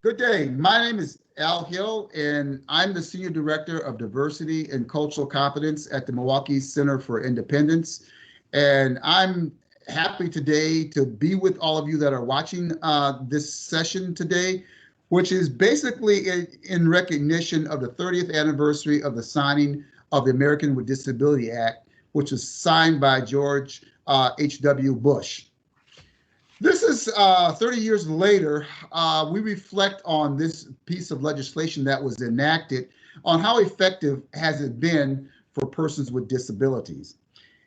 Good day. My name is Al Hill, and I'm the Senior Director of Diversity and Cultural Competence at the Milwaukee Center for Independence. And I'm happy today to be with all of you that are watching this session today, which is basically in recognition of the 30th anniversary of the signing of the American with Disability Act, which was signed by George H.W. Bush. This is 30 years later, we reflect on this piece of legislation that was enacted, on how effective has it been for persons with disabilities.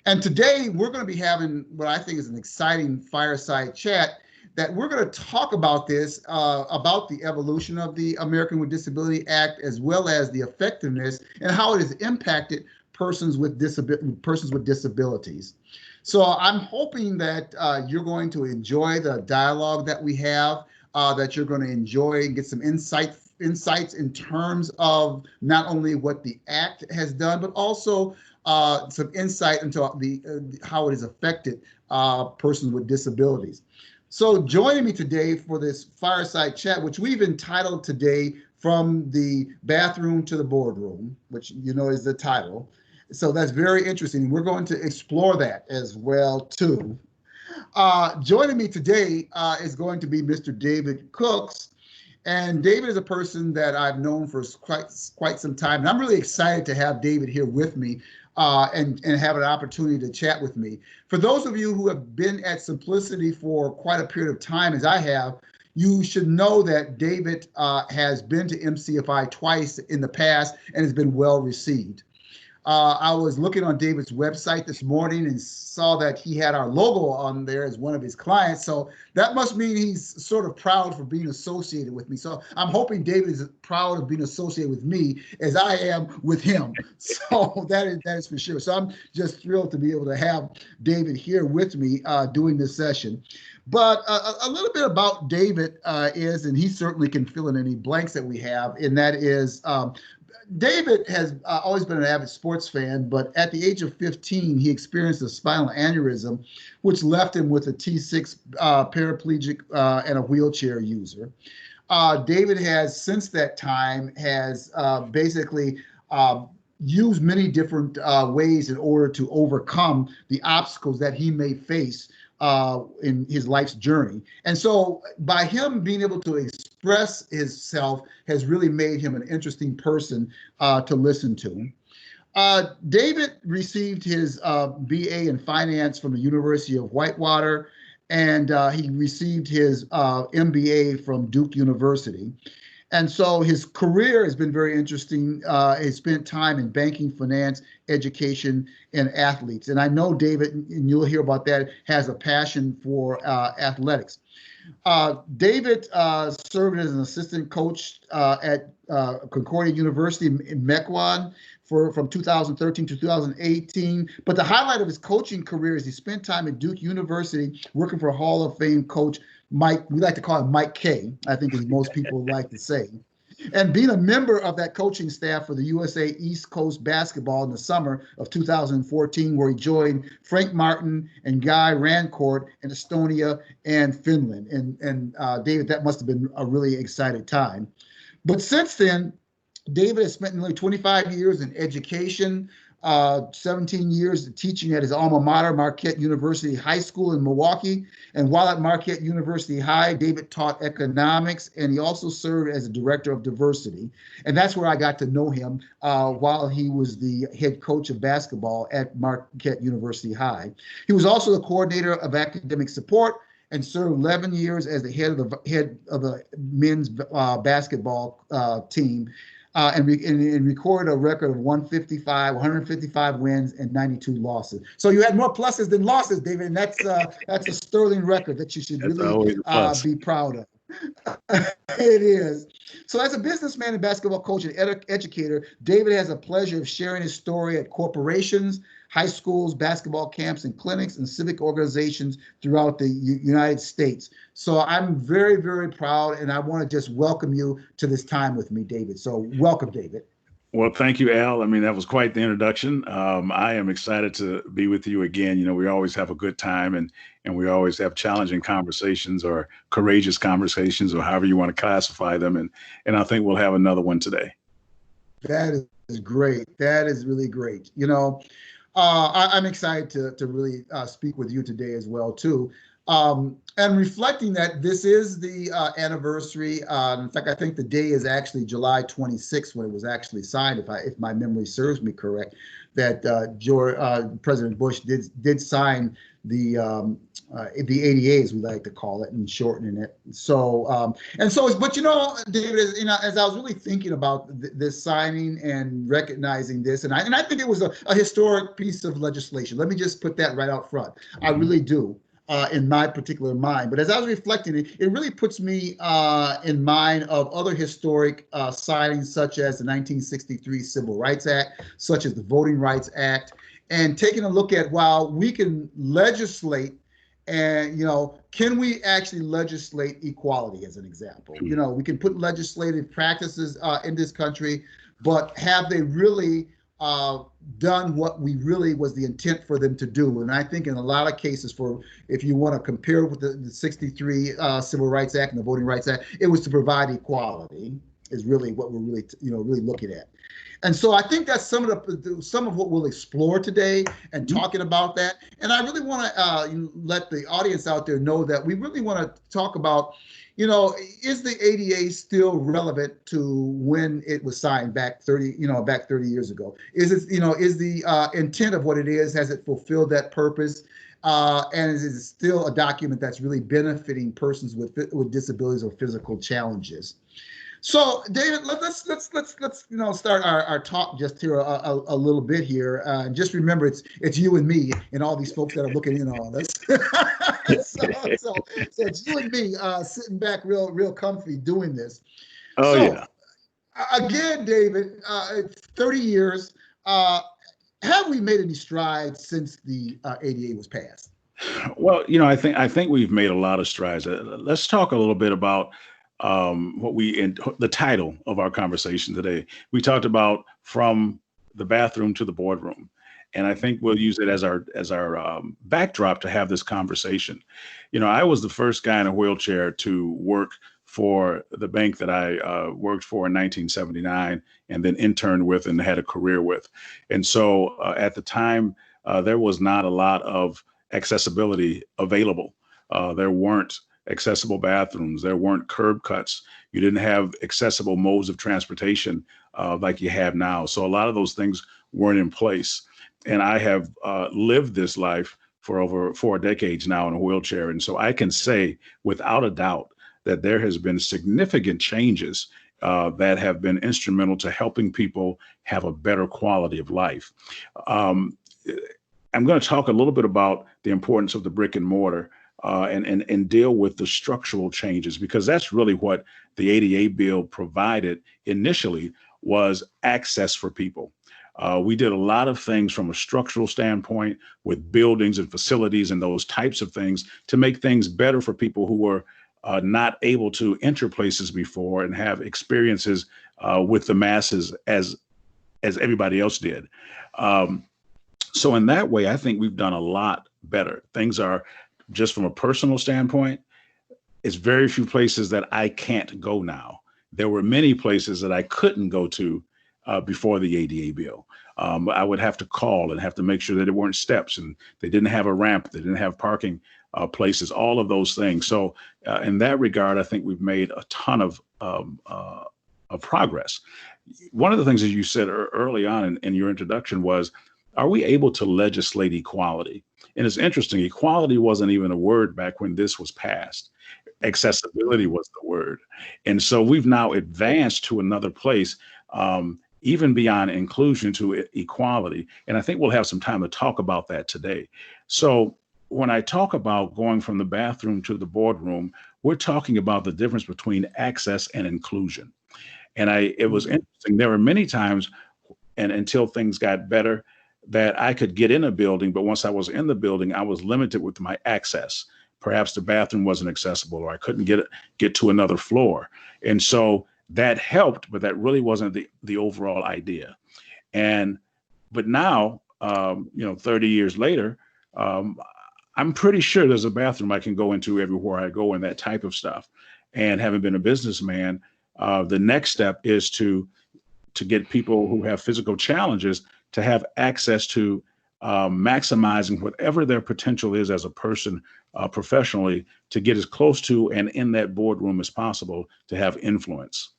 And today we're going to be having what I think is an exciting fireside chat that we're going to talk about this, about the evolution of the American with Disability Act, as well as the effectiveness and how it has impacted persons with disabilities. So I'm hoping that you're going to enjoy the dialogue that we have, that you're going to enjoy and get some insights in terms of not only what the act has done, but also some insight into how it has affected persons with disabilities. So joining me today for this fireside chat, which we've entitled today "From the Bathroom to the Boardroom," which you know is the title. So that's very interesting. We're going to explore that as well too. Joining me today is going to be Mr. David Cooks. And David is a person that I've known for quite some time. And I'm really excited to have David here with me and have an opportunity to chat with me. For those of you who have been at Simplicity for quite a period of time, as I have, you should know that David has been to MCFI twice in the past and has been well received. I was looking on David's website this morning and saw that he had our logo on there as one of his clients. So that must mean he's sort of proud for being associated with me. So I'm hoping David is proud of being associated with me as I am with him. So that is for sure. So I'm just thrilled to be able to have David here with me doing this session. But a little bit about David is, and he certainly can fill in any blanks that we have, and that is David has always been an avid sports fan, but at the age of 15, he experienced a spinal aneurysm, which left him with a T6 paraplegic and a wheelchair user. David has, since that time, has basically used many different ways in order to overcome the obstacles that he may face in his life's journey. And so by him being able to express himself has really made him an interesting person to listen to. David received his BA in finance from the University of Whitewater, and he received his MBA from Duke University. And so his career has been very interesting. He spent time in banking, finance, education, and athletes. And I know David, and you'll hear about that, has a passion for athletics. David served as an assistant coach at Concordia University in Mequon from 2013 to 2018. But the highlight of his coaching career is he spent time at Duke University working for Hall of Fame coach Mike, we like to call him Mike K, I think as most people like to say. And being a member of that coaching staff for the USA East Coast basketball in the summer of 2014, where he joined Frank Martin and Guy Rancourt in Estonia and Finland. And David, that must have been a really exciting time. But since then, David has spent nearly 25 years in education, 17 years teaching at his alma mater, Marquette University High School in Milwaukee. And while at Marquette University High, David taught economics, and he also served as a director of diversity. And that's where I got to know him while he was the head coach of basketball at Marquette University High. He was also the coordinator of academic support and served 11 years as the head of the men's basketball team. And recorded a record of 155 wins and 92 losses. So you had more pluses than losses, David, and that's a sterling record that you should really be proud of. It is. So as a businessman and basketball coach and educator, David has a pleasure of sharing his story at corporations, high schools, basketball camps, and clinics, and civic organizations throughout the United States. So I'm very, very proud, and I want to just welcome you to this time with me, David. So welcome, David. Well, thank you, Al. I mean, that was quite the introduction. I am excited to be with you again. You know, we always have a good time, and we always have challenging conversations or courageous conversations, or however you want to classify them. And I think we'll have another one today. That is great. That is really great. I'm excited to really speak with you today as well too. And reflecting that this is the anniversary. In fact, I think the day is actually July 26th when it was actually signed, if my memory serves me correct, that President Bush did sign the ADA, as we like to call it, and shortening it. So but David, as I was really thinking about this signing and recognizing this, and I think it was a historic piece of legislation. Let me just put that right out front. I really do. In my particular mind. But as I was reflecting, it really puts me in mind of other historic signings, such as the 1963 Civil Rights Act, such as the Voting Rights Act, and taking a look at, while we can legislate, and can we actually legislate equality, as an example? We can put legislative practices in this country, but have they really done what we really was the intent for them to do? And I think in a lot of cases, if you want to compare with the 63 Civil Rights Act and the Voting Rights Act, it was to provide equality, is really what we're really really looking at. And so I think that's some of what we'll explore today, and talking about that. And I really want to let the audience out there know that we really want to talk about, is the ADA still relevant to when it was signed back 30 years ago? Is it, is the intent of what it is, has it fulfilled that purpose? And is it still a document that's really benefiting persons with disabilities or physical challenges? So, David, let's start our talk just here a little bit here. Just remember, it's you and me and all these folks that are looking in on us. so it's you and me sitting back real comfy doing this. Oh, so, yeah. Again, David, 30 years. Have we made any strides since the ADA was passed? Well, I think we've made a lot of strides. Let's talk a little bit about the title of our conversation today. We talked about from the bathroom to the boardroom, and I think we'll use it as our backdrop to have this conversation. I was the first guy in a wheelchair to work for the bank that I worked for in 1979, and then interned with and had a career with. And so at the time, there was not a lot of accessibility available. There weren't accessible bathrooms. There weren't curb cuts. You didn't have accessible modes of transportation like you have now. So a lot of those things weren't in place. And I have lived this life for over 4 decades now in a wheelchair. And so I can say without a doubt that there has been significant changes that have been instrumental to helping people have a better quality of life. I'm going to talk a little bit about the importance of the brick and mortar and deal with the structural changes, because that's really what the ADA bill provided initially, was access for people. We did a lot of things from a structural standpoint with buildings and facilities and those types of things to make things better for people who were not able to enter places before and have experiences with the masses as everybody else did. So in that way, I think we've done a lot better. Things are, just from a personal standpoint, it's very few places that I can't go now. There were many places that I couldn't go to before the ADA bill. I would have to call and have to make sure that there weren't steps and they didn't have a ramp, they didn't have parking places, all of those things. So in that regard, I think we've made a ton of progress. One of the things that you said early on in your introduction was, are we able to legislate equality? And it's interesting, equality wasn't even a word back when this was passed. Accessibility was the word. And so we've now advanced to another place, even beyond inclusion, to equality. And I think we'll have some time to talk about that today. So when I talk about going from the bathroom to the boardroom, we're talking about the difference between access and inclusion. And it was interesting. There were many times, and until things got better, that I could get in a building, but once I was in the building, I was limited with my access. Perhaps the bathroom wasn't accessible, or I couldn't get to another floor. And so that helped, but that really wasn't the overall idea. But now, 30 years later, I'm pretty sure there's a bathroom I can go into everywhere I go and that type of stuff. And having been a businessman, the next step is to get people who have physical challenges to have access to maximizing whatever their potential is as a person professionally, to get as close to and in that boardroom as possible to have influence.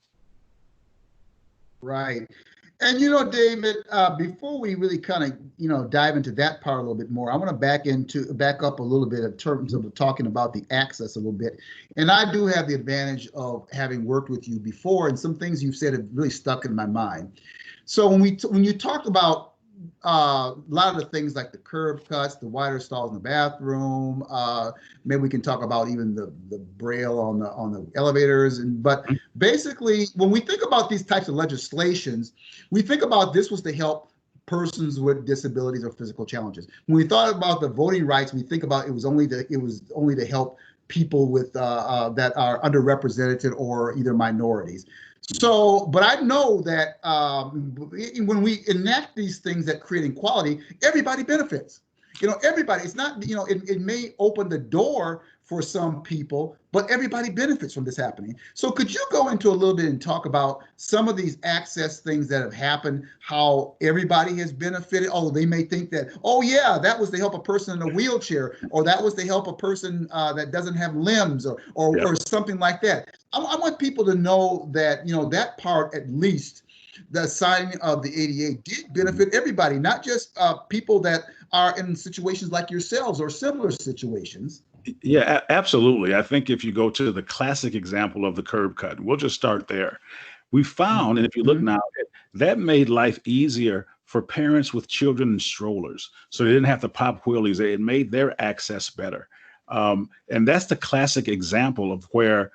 Right. And David, before we really kind of dive into that part a little bit more, I want to back up a little bit in terms of talking about the access a little bit. And I do have the advantage of having worked with you before, and some things you've said have really stuck in my mind. So when you talk about a lot of the things like the curb cuts, the wider stalls in the bathroom, maybe we can talk about even the braille on the elevators. But basically, when we think about these types of legislations, we think about this was to help persons with disabilities or physical challenges. When we thought about the voting rights, we think about it was only to help people with that are underrepresented or either minorities. So, but I know that when we enact these things that create equality, everybody benefits. Everybody. It's not, it may open the door for some people, but everybody benefits from this happening. So could you go into a little bit and talk about some of these access things that have happened, how everybody has benefited? Oh, they may think that, oh yeah, that was to help a person in a wheelchair, or that was to help a person that doesn't have limbs, or something like that. I want people to know that, that part, at least, the signing of the ADA did benefit everybody, not just people that are in situations like yourselves or similar situations. Yeah, absolutely. I think if you go to the classic example of the curb cut, we'll just start there. We found, and if you look now, that made life easier for parents with children in strollers. So they didn't have to pop wheelies. It made their access better. And that's the classic example of where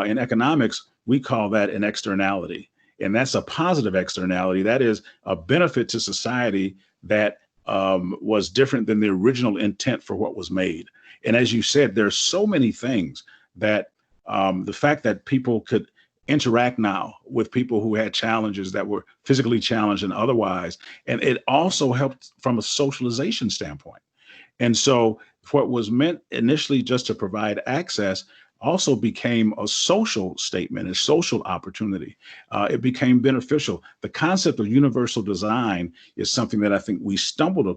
in economics, we call that an externality. And that's a positive externality. That is a benefit to society that was different than the original intent for what was made. And as you said, there's so many things that the fact that people could interact now with people who had challenges that were physically challenged and otherwise, and it also helped from a socialization standpoint. And so what was meant initially just to provide access also became a social statement, a social opportunity. It became beneficial. The concept of universal design is something that I think we stumbled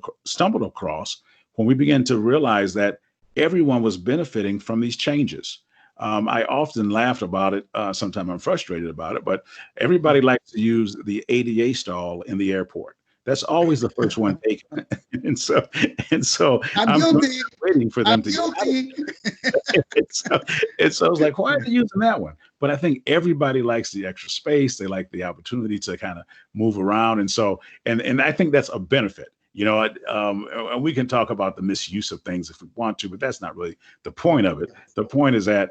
across when we began to realize that everyone was benefiting from these changes. I often laugh about it. Sometimes I'm frustrated about it, but everybody likes to use the ADA stall in the airport. That's always the first one taken. and so I'm guilty. Waiting for them I'm guilty. so I was like, why are they using that one? But I think everybody likes the extra space. They like the opportunity to kind of move around. And so, and I think that's a benefit. And we can talk about the misuse of things if we want to, but that's not really the point of it. The point is that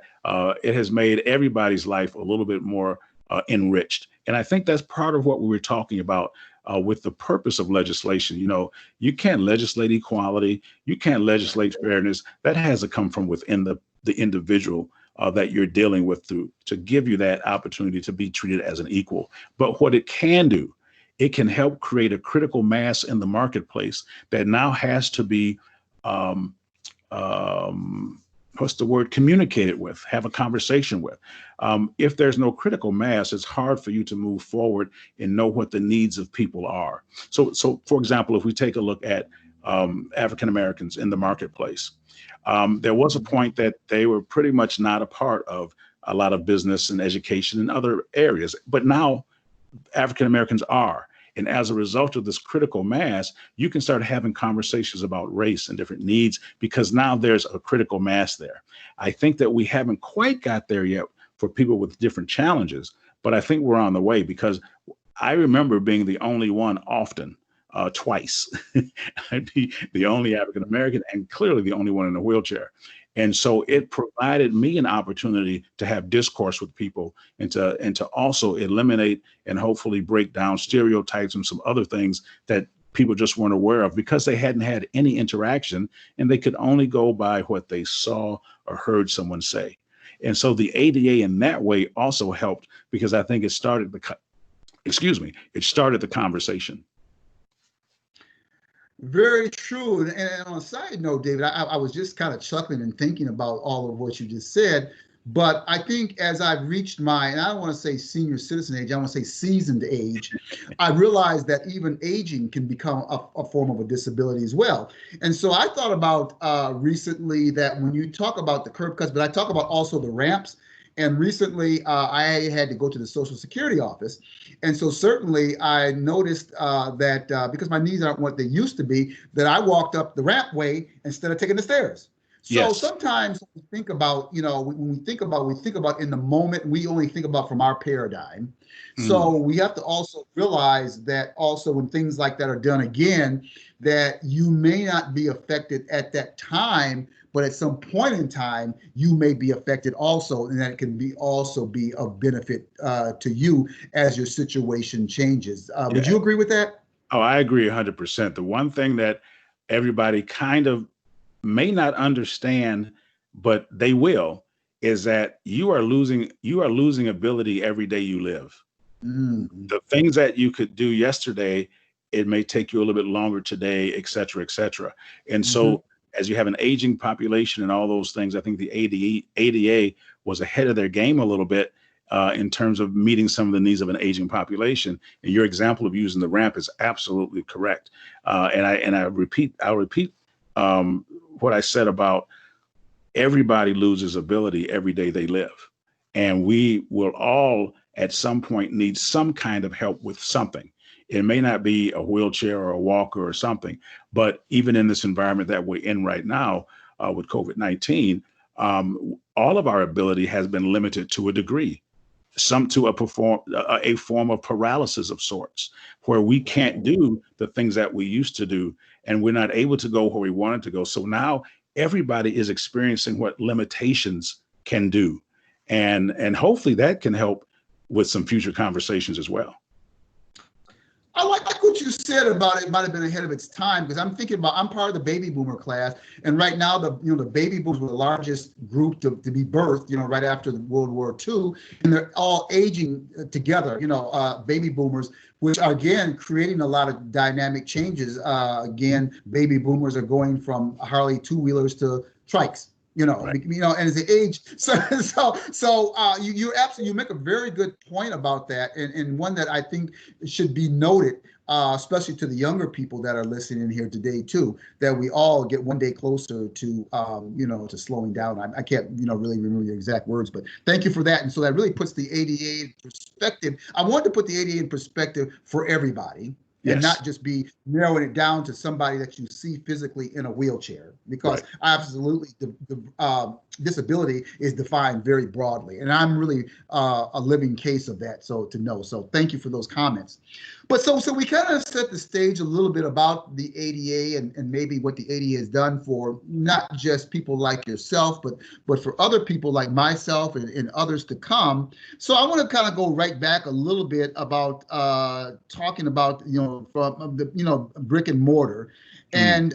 it has made everybody's life a little bit more enriched. And I think that's part of what we were talking about with the purpose of legislation. You can't legislate equality. You can't legislate fairness. That has to come from within the individual that you're dealing with to give you that opportunity to be treated as an equal. But what it can do, it can help create a critical mass in the marketplace that now has to be, communicated with, have a conversation with. If there's no critical mass, it's hard for you to move forward and know what the needs of people are. So for example, if we take a look at African Americans in the marketplace, there was a point that they were pretty much not a part of a lot of business and education and other areas, but now African Americans are. And as a result of this critical mass, you can start having conversations about race and different needs because now there's a critical mass there. I think that we haven't quite got there yet for people with different challenges, but I think we're on the way because I remember being the only one often, twice. I'd be the only African American and clearly the only one in a wheelchair. And so it provided me an opportunity to have discourse with people and to also eliminate and hopefully break down stereotypes and some other things that people just weren't aware of because they hadn't had any interaction and they could only go by what they saw or heard someone say. And so the ADA in that way also helped because I think it started it started the conversation. Very true. And on a side note, David, I was just kind of chuckling and thinking about all of what you just said. But I think as I've reached my, and I don't want to say senior citizen age, I want to say seasoned age, I realized that even aging can become a form of a disability as well. And so I thought about recently that when you talk about the curb cuts, but I talk about also the ramps. And recently, I had to go to the Social Security office. And so certainly I noticed that because my knees aren't what they used to be, that I walked up the ramp way instead of taking the stairs. So Yes. sometimes we think about, when we think about in the moment, we only think about from our paradigm. So we have to also realize that also when things like that are done again, that you may not be affected at that time, but at some point in time, you may be affected also, and that it can also be of benefit to you as your situation changes. Would you agree with that? Oh, I agree 100%. The one thing that everybody kind of may not understand, but they will, is that you are losing ability every day you live. The things that you could do yesterday, it may take you a little bit longer today, et cetera, et cetera. And so as you have an aging population and all those things, I think the ADA was ahead of their game a little bit in terms of meeting some of the needs of an aging population. And your example of using the ramp is absolutely correct. I'll repeat what I said about everybody loses ability every day they live. And we will all at some point need some kind of help with something. It may not be a wheelchair or a walker or something, but even in this environment that we're in right now with COVID-19, all of our ability has been limited to a degree, some to a form of paralysis of sorts, where we can't do the things that we used to do, and we're not able to go where we wanted to go. So now everybody is experiencing what limitations can do. And hopefully that can help with some future conversations as well. I like what you said about it might have been ahead of its time, because I'm thinking about, I'm part of the baby boomer class, and right now the baby boomers were the largest group to be birthed right after World War II, and they're all aging together, baby boomers, which are again creating a lot of dynamic changes. Again, baby boomers are going from Harley two-wheelers to trikes. Right. And as the age, you absolutely make a very good point about that, and one that I think should be noted, especially to the younger people that are listening here today too, that we all get one day closer to to slowing down. I can't really remember your exact words, but thank you for that. And so that really puts the ADA in perspective. I want to put the ADA in perspective for everybody. And not just be narrowing it down to somebody that you see physically in a wheelchair, because absolutely the disability is defined very broadly, and I'm really a living case of that. So thank you for those comments. But so we kind of set the stage a little bit about the ADA and maybe what the ADA has done for not just people like yourself, but for other people like myself and others to come. So I want to kind of go right back a little bit about talking about from the brick and mortar. And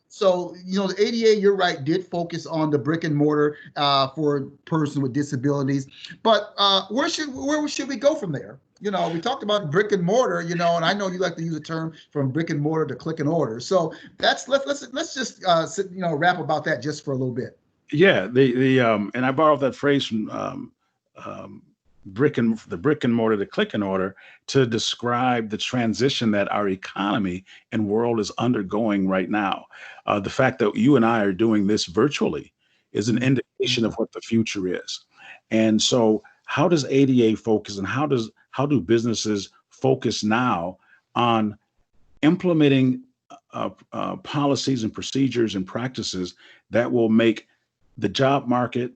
so the ADA, you're right, did focus on the brick and mortar for a person with disabilities. But where should we go from there? We talked about brick and mortar, and I know you like to use the term from brick and mortar to click and order. So let's just rap about that just for a little bit. Yeah, and I borrowed that phrase from the brick and mortar to click and order to describe the transition that our economy and world is undergoing right now. The fact that you and I are doing this virtually is an indication of what the future is. And so how does ADA focus, and how do businesses focus now on implementing policies and procedures and practices that will make the job market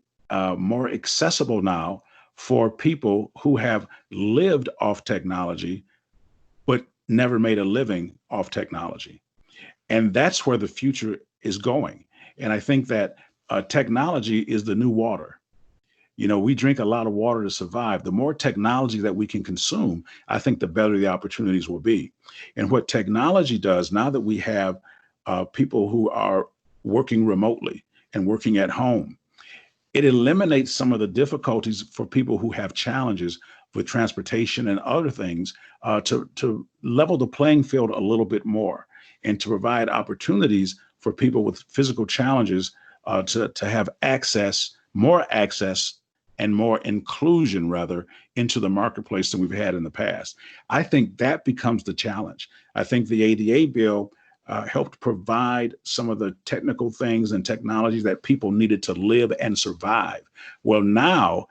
more accessible now for people who have lived off technology, but never made a living off technology. And that's where the future is going. And I think that technology is the new water. We drink a lot of water to survive. The more technology that we can consume, I think the better the opportunities will be. And what technology does, now that we have people who are working remotely and working at home, it eliminates some of the difficulties for people who have challenges with transportation and other things, to level the playing field a little bit more and to provide opportunities for people with physical challenges to have access, more access, and more inclusion, rather, into the marketplace than we've had in the past. I think that becomes the challenge. I think the ADA bill helped provide some of the technical things and technologies that people needed to live and survive. Well, now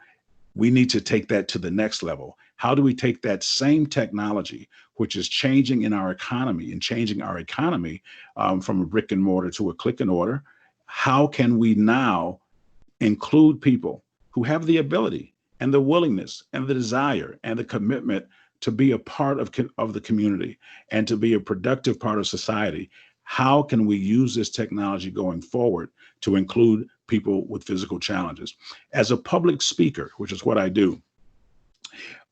we need to take that to the next level. How do we take that same technology, which is changing in our economy and changing our economy from a brick and mortar to a click and order? How can we now include people who have the ability and the willingness and the desire and the commitment to be a part of the community and to be a productive part of society? How can we use this technology going forward to include people with physical challenges? As a public speaker, which is what I do,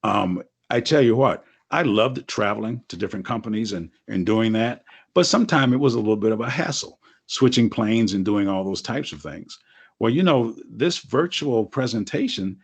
I tell you what, I loved traveling to different companies and doing that, but sometimes it was a little bit of a hassle, switching planes and doing all those types of things. Well, this virtual presentation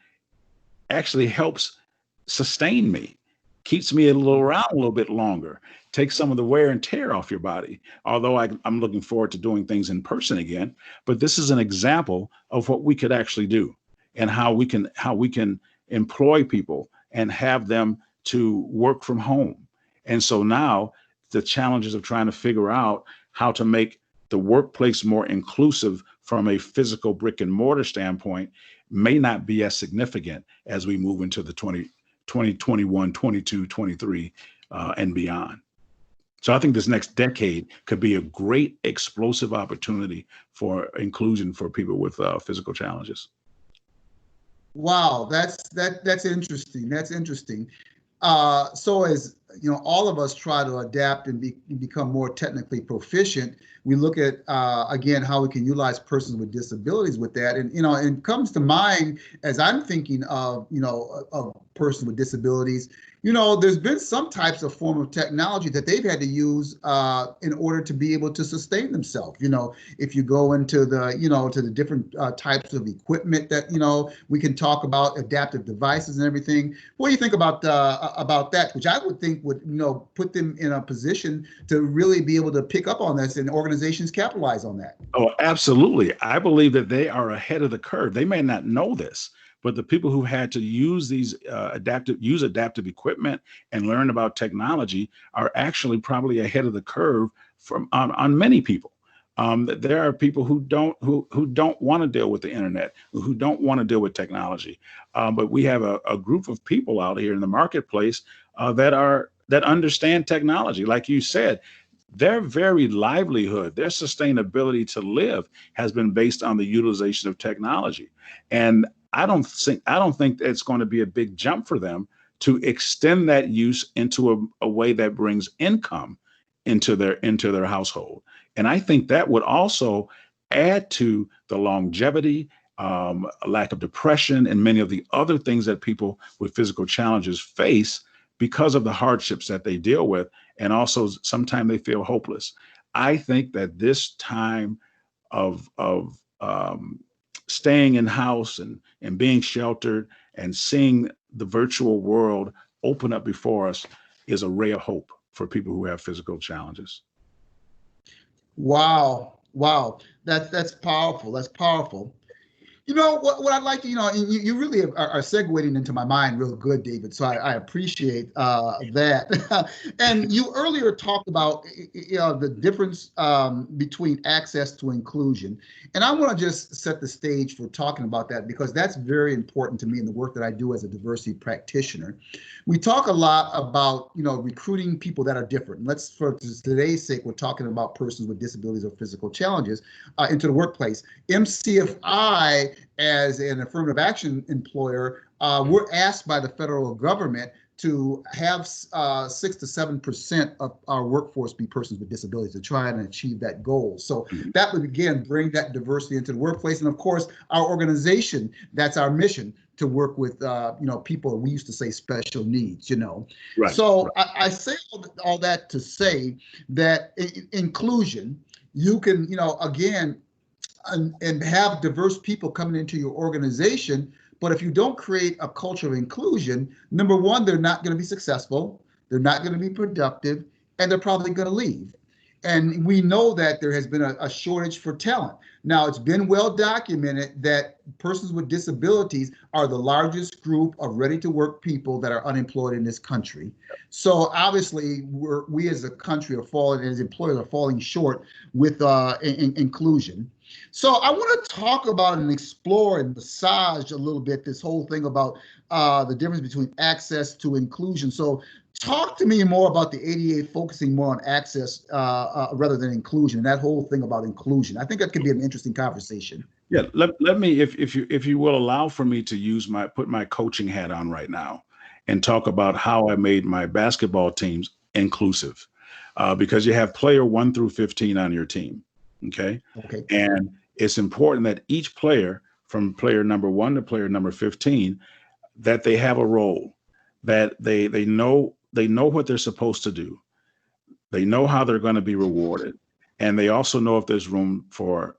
actually helps sustain me, keeps me around a little bit longer, takes some of the wear and tear off your body. Although I'm looking forward to doing things in person again, but this is an example of what we could actually do and how we can employ people and have them to work from home. And so now the challenges of trying to figure out how to make the workplace more inclusive from a physical brick and mortar standpoint may not be as significant as we move into the 2021, 22, 23, and beyond. So I think this next decade could be a great explosive opportunity for inclusion for people with physical challenges. Wow, that's interesting. That's interesting. So as all of us try to adapt and become more technically proficient, we look at again how we can utilize persons with disabilities with that, and it comes to mind as I'm thinking of of persons with disabilities. There's been some types of form of technology that they've had to use in order to be able to sustain themselves. If you go into the to the different types of equipment that we can talk about, adaptive devices and everything. What do you think about that? Which I would think would put them in a position to really be able to pick up on this, and organizations capitalize on that. Oh, absolutely. I believe that they are ahead of the curve. They may not know this, but the people who had to use these adaptive equipment and learn about technology are actually probably ahead of the curve on many people. There are people who don't want to deal with the internet, who don't want to deal with technology. But we have a group of people out here in the marketplace that understand technology. Like you said, their very livelihood, their sustainability to live has been based on the utilization of technology. And I don't think it's going to be a big jump for them to extend that use into a way that brings income into their household. And I think that would also add to the longevity, lack of depression, and many of the other things that people with physical challenges face because of the hardships that they deal with. And also sometimes they feel hopeless. I think that this time of staying in house and being sheltered and seeing the virtual world open up before us is a ray of hope for people who have physical challenges. Wow. That's powerful. That's powerful. What I'd like to, and you really are segueing into my mind real good, David. So I appreciate that. And you earlier talked about the difference between access to inclusion. And I want to just set the stage for talking about that, because that's very important to me in the work that I do as a diversity practitioner. We talk a lot about, recruiting people that are different. For today's sake, we're talking about persons with disabilities or physical challenges into the workplace. MCFI, as an affirmative action employer, we're asked by the federal government to have 6 to 7% of our workforce be persons with disabilities, to try and achieve that goal. So that would, again, bring that diversity into the workplace. And of course, our organization, that's our mission, to work with people, we used to say special needs, Right. So right. I say all that to say that inclusion, you can, again, and have diverse people coming into your organization. But if you don't create a culture of inclusion, number one, they're not going to be successful, they're not going to be productive, and they're probably going to leave. And we know that there has been a shortage for talent. Now, it's been well documented that persons with disabilities are the largest group of ready-to-work people that are unemployed in this country. So obviously, we as a country are falling, and as employers are falling short with inclusion. So I want to talk about and explore and massage a little bit this whole thing about the difference between access to inclusion. So talk to me more about the ADA focusing more on access rather than inclusion, and that whole thing about inclusion. I think that could be an interesting conversation. Yeah, let me, if you will allow for me to put my coaching hat on right now and talk about how I made my basketball teams inclusive, because you have player 1 through 15 on your team. Okay. And it's important that each player, from player number 1 to player number 15, that they have a role, that they know what they're supposed to do. They know how they're going to be rewarded. And they also know if there's room for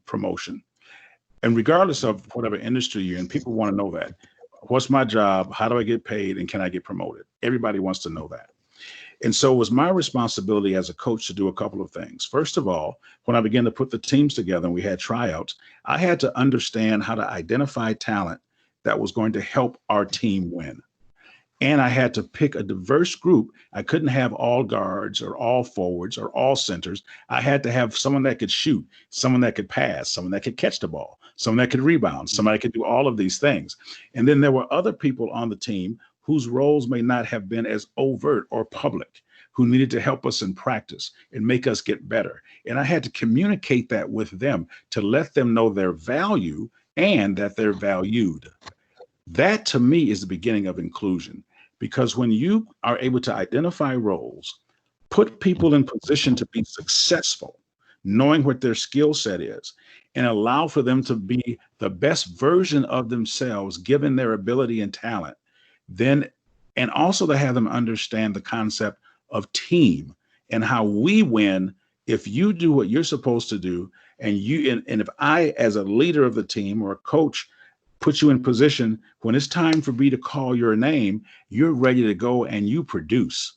promotion. And regardless of whatever industry you're in, people want to know that. What's my job? How do I get paid? And can I get promoted? Everybody wants to know that. And so it was my responsibility as a coach to do a couple of things. First of all, when I began to put the teams together and we had tryouts, I had to understand how to identify talent that was going to help our team win. And I had to pick a diverse group. I couldn't have all guards or all forwards or all centers. I had to have someone that could shoot, someone that could pass, someone that could catch the ball, someone that could rebound, somebody could do all of these things. And then there were other people on the team whose roles may not have been as overt or public, who needed to help us in practice and make us get better. And I had to communicate that with them to let them know their value and that they're valued. That to me is the beginning of inclusion, because when you are able to identify roles, put people in position to be successful, knowing what their skill set is, and allow for them to be the best version of themselves, given their ability and talent, then, and also to have them understand the concept of team and how we win if you do what you're supposed to do. And if I, as a leader of the team or a coach, put you in position when it's time for me to call your name, you're ready to go and you produce.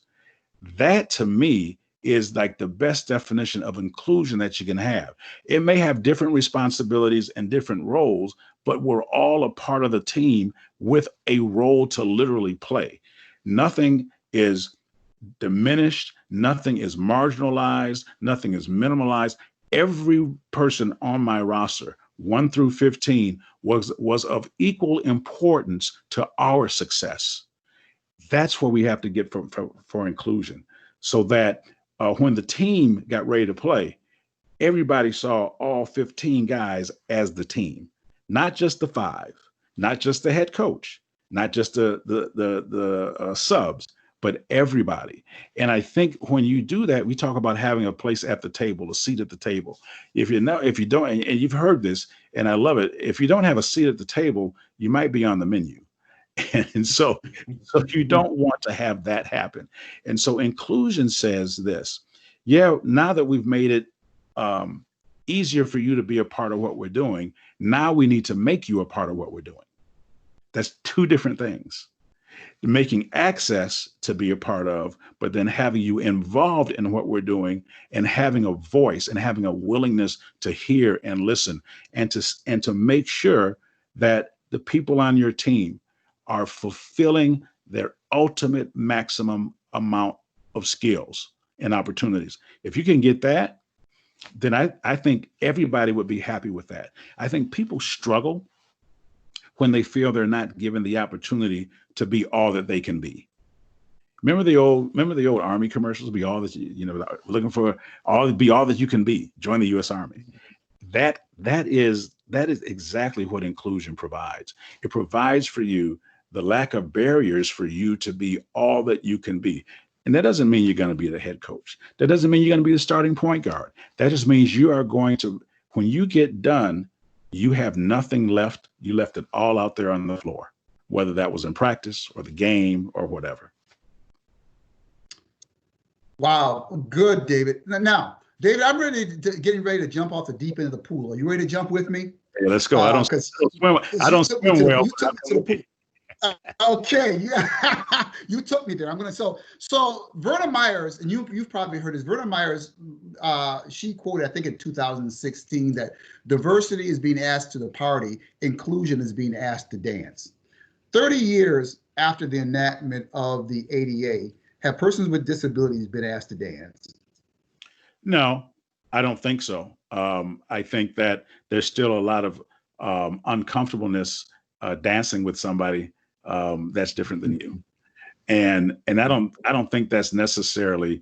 That to me is like the best definition of inclusion that you can have. It may have different responsibilities and different roles, but we're all a part of the team with a role to literally play. Nothing is diminished, nothing is marginalized, nothing is minimalized. Every person on my roster, 1 through 15, was of equal importance to our success. That's where we have to get for inclusion, so that when the team got ready to play, everybody saw all 15 guys as the team, not just the 5, not just the head coach, not just the subs, but everybody. And I think when you do that, we talk about having a place at the table, a seat at the table. If you don't, and you've heard this, and I love it, if you don't have a seat at the table, you might be on the menu. And so you don't want to have that happen. And so inclusion says this, yeah, now that we've made it easier for you to be a part of what we're doing, now we need to make you a part of what we're doing. That's 2 different things. Making access to be a part of, but then having you involved in what we're doing and having a voice and having a willingness to hear and listen and to make sure that the people on your team are fulfilling their ultimate maximum amount of skills and opportunities. If you can get that, then I think everybody would be happy with that. I think people struggle when they feel they're not given the opportunity to be all that they can be. Remember the old Army commercials? Be all that looking for be all that you can be. Join the U.S. Army. That is exactly what inclusion provides. It provides for you the lack of barriers for you to be all that you can be. And that doesn't mean you're going to be the head coach. That doesn't mean you're going to be the starting point guard. That just means you are going to, when you get done, you have nothing left. You left it all out there on the floor, whether that was in practice or the game or whatever. Wow. Good, David. Now, David, I'm getting ready to jump off the deep end of the pool. Are you ready to jump with me? Yeah, let's go. Because I don't swim well. you took me to the pool. Okay, you took me there. I'm gonna so Verna Myers, and you've probably heard this. Verna Myers, she quoted, I think in 2016, that diversity is being asked to the party, inclusion is being asked to dance. 30 years after the enactment of the ADA, have persons with disabilities been asked to dance? No, I don't think so. I think that there's still a lot of uncomfortableness dancing with somebody that's different than you, and I don't think that's necessarily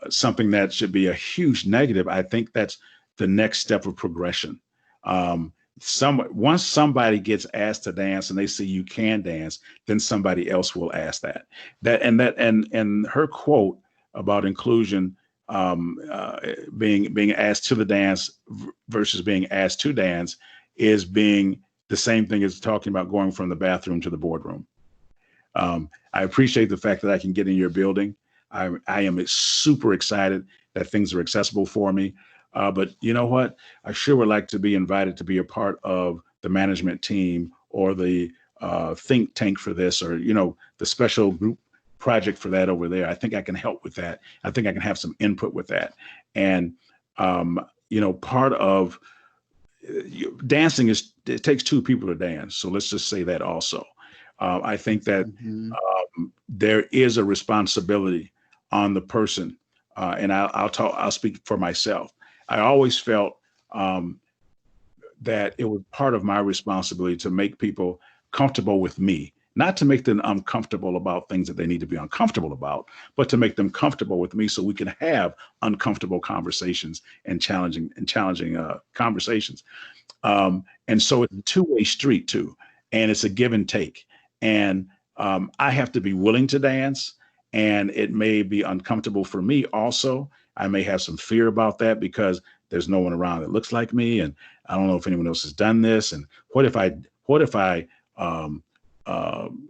something that should be a huge negative. I think that's the next step of progression. Once somebody gets asked to dance and they see you can dance, then somebody else will ask that. And her quote about inclusion being asked to the dance versus being asked to dance is being the same thing as talking about going from the bathroom to the boardroom. I appreciate the fact that I can get in your building. I am super excited that things are accessible for me. But you know what? I sure would like to be invited to be a part of the management team or the think tank for this, or, the special group project for that over there. I think I can help with that. I think I can have some input with that. And, part of dancing it takes two people to dance. So let's just say that also. I think that there is a responsibility on the person. And I'll speak for myself. I always felt that it was part of my responsibility to make people comfortable with me, not to make them uncomfortable about things that they need to be uncomfortable about, but to make them comfortable with me so we can have uncomfortable conversations and challenging conversations. And so it's a two-way street too, and it's a give and take. And I have to be willing to dance, and it may be uncomfortable for me also. I may have some fear about that because there's no one around that looks like me, and I don't know if anyone else has done this. And what if I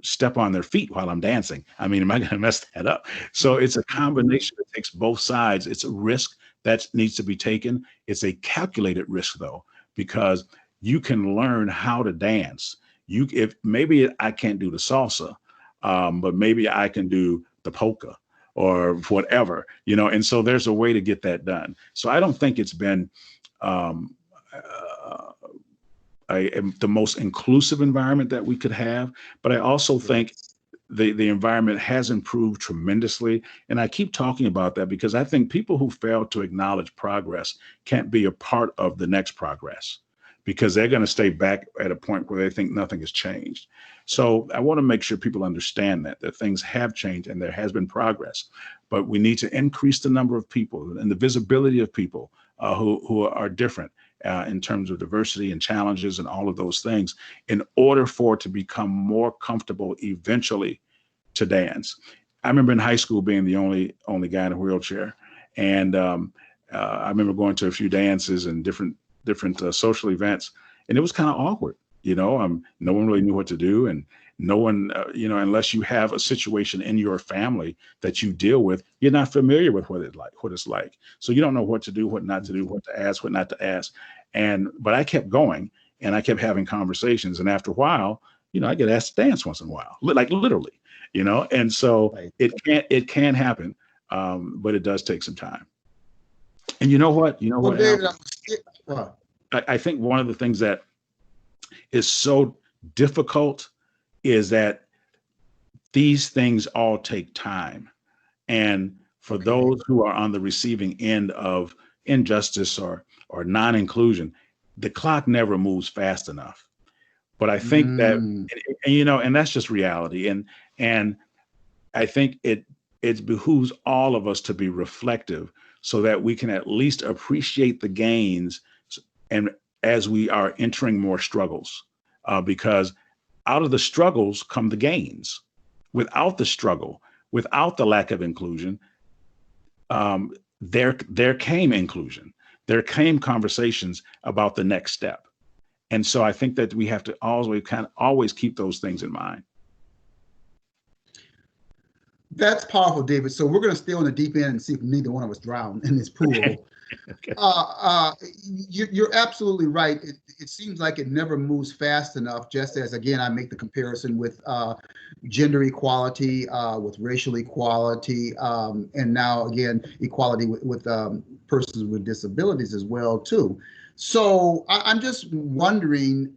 step on their feet while I'm dancing? I mean, am I going to mess that up? So it's a combination that takes both sides. It's a risk that needs to be taken. It's a calculated risk though, because you can learn how to dance. If maybe I can't do the salsa, but maybe I can do the polka or whatever, and so there's a way to get that done. So I don't think it's been the most inclusive environment that we could have, but I also think the environment has improved tremendously. And I keep talking about that because I think people who fail to acknowledge progress can't be a part of the next progress, because they're going to stay back at a point where they think nothing has changed. So I want to make sure people understand that things have changed and there has been progress, but we need to increase the number of people and the visibility of people who are different in terms of diversity and challenges and all of those things, in order for it to become more comfortable eventually to dance. I remember in high school being the only guy in a wheelchair. And I remember going to a few dances and different social events, and it was kind of awkward. No one really knew what to do, and no one, unless you have a situation in your family that you deal with, you're not familiar with what it's like. So you don't know what to do, what not to do, what to ask, what not to ask. But I kept going, and I kept having conversations, and after a while, I get asked to dance once in a while, like literally, and so it can happen, but it does take some time. And you know what? Well, David, I think one of the things that is so difficult is that these things all take time. And for those who are on the receiving end of injustice or non-inclusion, the clock never moves fast enough. But I think that, and that's just reality. And I think it behooves all of us to be reflective so that we can at least appreciate the gains, and as we are entering more struggles, because out of the struggles come the gains. Without the struggle, without the lack of inclusion, there came inclusion. There came conversations about the next step. And so I think that we have to always keep those things in mind. That's powerful, David. So we're going to stay on the deep end and see if neither one of us drown in this pool. Okay. You're absolutely right. It seems like it never moves fast enough, just as, again, I make the comparison with gender equality, with racial equality, and now, again, equality with persons with disabilities as well, too. So I'm just wondering,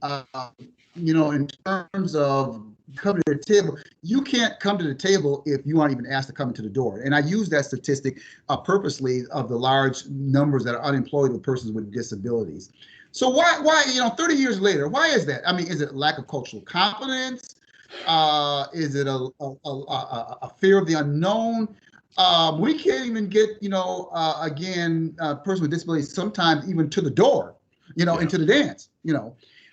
in terms of coming to the table, you can't come to the table if you aren't even asked to come to the door. And I use that statistic purposely of the large numbers that are unemployed with persons with disabilities. So why, 30 years later, why is that? I mean, is it lack of cultural competence? Is it a fear of the unknown? We can't even get, again, a person with disabilities sometimes even to the door, Yeah. into the dance.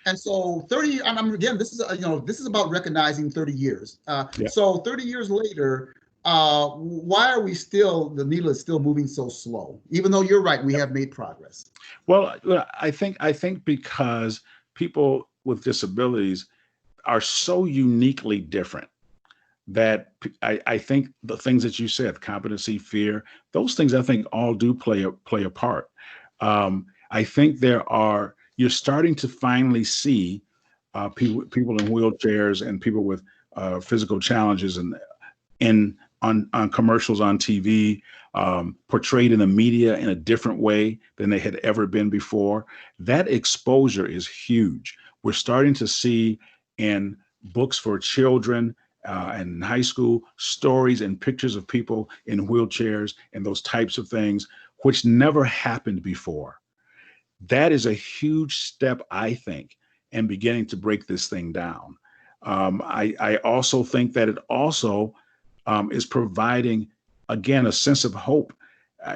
And so 30, again, this is about recognizing 30 years. Yeah. So 30 years later, why are the needle is still moving so slow, even though you're right, we have made progress? Well, I think because people with disabilities are so uniquely different that I think the things that you said, competency, fear, those things I think all do play a part. I think you're starting to finally see people in wheelchairs and people with physical challenges and on commercials on TV, portrayed in the media in a different way than they had ever been before. That exposure is huge. We're starting to see in books for children and high school stories and pictures of people in wheelchairs and those types of things, which never happened before. That is a huge step, I think, in beginning to break this thing down. I also think that it also is providing, again, a sense of hope.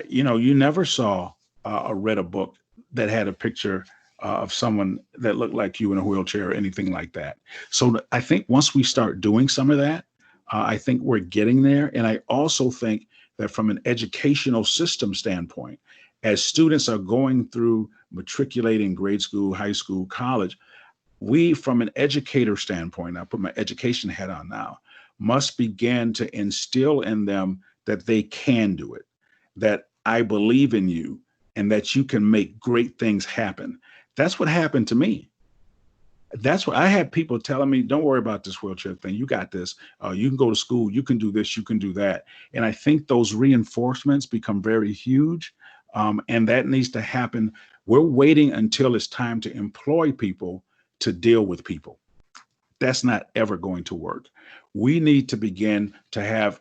You never saw or read a book that had a picture of someone that looked like you in a wheelchair or anything like that. So I think once we start doing some of that, I think we're getting there. And I also think that from an educational system standpoint, as students are going through matriculating grade school, high school, college, we, from an educator standpoint, I put my education hat on now, must begin to instill in them that they can do it, that I believe in you, and that you can make great things happen. That's what happened to me. That's what I had people telling me, don't worry about this wheelchair thing. You got this. You can go to school. You can do this. You can do that. And I think those reinforcements become very huge. And that needs to happen. We're waiting until it's time to employ people to deal with people. That's not ever going to work. We need to begin to have